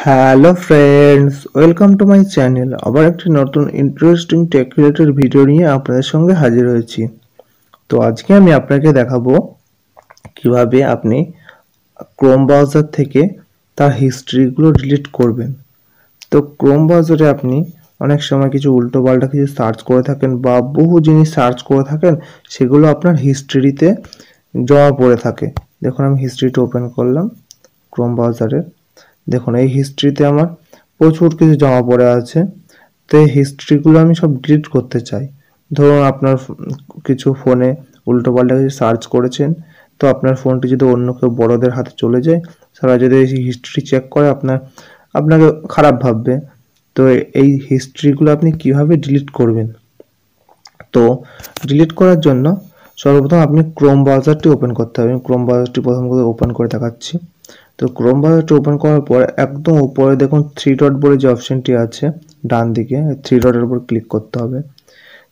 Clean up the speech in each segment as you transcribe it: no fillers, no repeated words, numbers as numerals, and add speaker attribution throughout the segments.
Speaker 1: Hello friends, welcome to my channel. আবার একটি নতুন ইন্টারেস্টিং টেক রিলেটেড ভিডিও নিয়ে আপনাদের সঙ্গে হাজির হয়েছি। তো আজকে আমি আপনাকে দেখাবো কিভাবে আপনি ক্রোম ব্রাউজার থেকে তার হিস্ট্রিগুলো ডিলিট করবেন। তো ক্রোম ব্রাউজারে আপনি অনেক সময় কিছু উল্টোপাল্টা কিছু সার্চ করে থাকেন বা বহু জিনিস সার্চ করে থাকেন, সেগুলো আপনার হিস্ট্রিতে জমা পড়ে থাকে। দেখুন, আমি হিস্ট্রিটা ওপেন করলাম ক্রোম ব্রাউজারে। দেখুন, এই হিস্ট্রিতে আমার প্রচুর কিছু জমা পড়ে আছে। তো এই হিস্ট্রিগুলো আমি সব ডিলিট করতে চাই। ধরুন আপনার কিছু ফোনে উল্টোপাল্টা কিছু সার্চ করেছেন, তো আপনার ফোনটি যদি অন্য কেউ বড়দের হাতে চলে যায়, তারা যদি এই হিস্ট্রি চেক করে আপনাকে খারাপ ভাববে। তো এই হিস্ট্রিগুলো আপনি কিভাবে ডিলিট করবেন? তো ডিলিট করার জন্য সর্বপ্রথম আপনি ক্রোম ব্রাউজারটি ওপেন করতে হবে। আমি ক্রোম ব্রাউজারটি প্রথম করে ওপেন করে দেখাচ্ছি। তো ক্রোম ব্রাউজারটি ওপেন করার পর একদম উপরে দেখুন থ্রি ডট বলে যে অপশনটি আছে ডান দিকে, থ্রি ডটের উপর ক্লিক করতে হবে।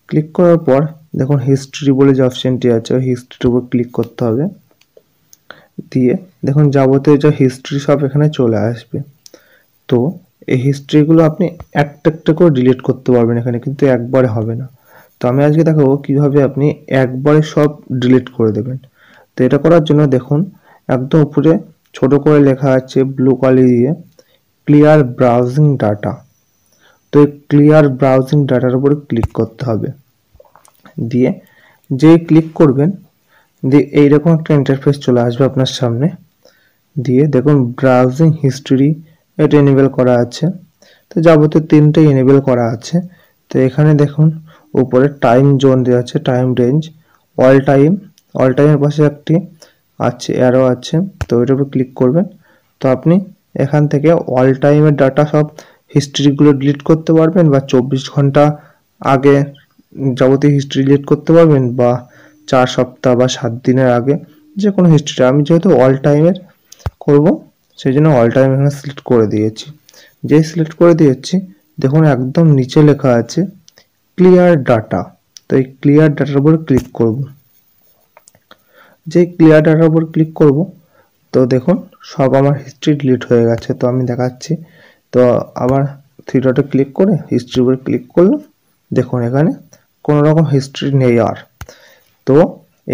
Speaker 1: ক্লিক করার পর দেখুন হিস্ট্রি বলে যে অপশনটি আছে, ওই হিস্ট্রির উপর ক্লিক করতে হবে। দিয়ে দেখুন যাবতীয় যে হিস্ট্রি সব এখানে চলে আসবে। তো এই হিস্ট্রিগুলো আপনি একটা একটা করে ডিলিট করতে পারবেন এখানে, কিন্তু একবারে হবে না। তো আমি আজকে দেখাবো কিভাবে আপনি একবারে সব ডিলিট করে দেবেন। তো এটা করার জন্য দেখুন একদম উপরে ছোট করে লেখা আছে ব্লু কালি দিয়ে ক্লিয়ার ব্রাউজিং ডাটা। তো এই ক্লিয়ার ব্রাউজিং ডাটার উপরে ক্লিক করতে হবে। দিয়ে যেই ক্লিক করবেন, দিয়ে এইরকম একটা ইন্টারফেস চলে আসবে আপনার সামনে। দিয়ে দেখুন ব্রাউজিং হিস্ট্রি এটা এনেবল করা আছে। তো যাবতীয় তিনটে এনেবল করা আছে। তো এখানে দেখুন উপরে টাইম জোন দেওয়া আছে, টাইম রেঞ্জ, অল টাইমের পাশে একটি আছে অ্যারো আছে, তো এটার উপর ক্লিক করবেন। তো আপনি এখান থেকে অল টাইমের ডাটা সব হিস্ট্রিগুলো ডিলিট করতে পারবেন, বা 24 ঘন্টা আগে যাবতীয় হিস্ট্রি ডিলিট করতে পারবেন, বা 4 সপ্তাহ বা 7 দিনের আগে যে কোনো হিস্ট্রি। আমি যেহেতু অল টাইমের করব, সেই জন্য অল টাইম এখানে সিলেক্ট করে দিয়েছি। যেই সিলেক্ট করে দিয়েছি দেখুন একদম নিচে লেখা আছে ক্লিয়ার ডাটা। তো এই ক্লিয়ার ডাটার উপর ক্লিক করব। যে ক্লিয়ার ডাটার উপর ক্লিক করব, তো দেখুন সব আমার হিস্ট্রি ডিলিট হয়ে গেছে। তো আমি দেখাচ্ছি। তো আবার থ্রি ডটে ক্লিক করে হিস্ট্রির উপর ক্লিক করলাম। দেখুন এখানে কোনো রকম হিস্ট্রি নেই আর। তো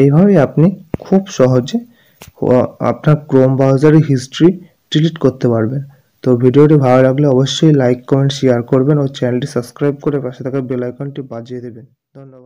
Speaker 1: এইভাবেই আপনি খুব সহজে আপনার ক্রোম ব্রাউজারের হিস্ট্রি ডিলিট করতে পারবেন। তো ভিডিওটি ভালো লাগলে অবশ্যই লাইক, কমেন্ট, শেয়ার করবেন ও চ্যানেলটি সাবস্ক্রাইব করে পাশে থাকা বেল আইকনটি বাজিয়ে দেবেন। ধন্যবাদ।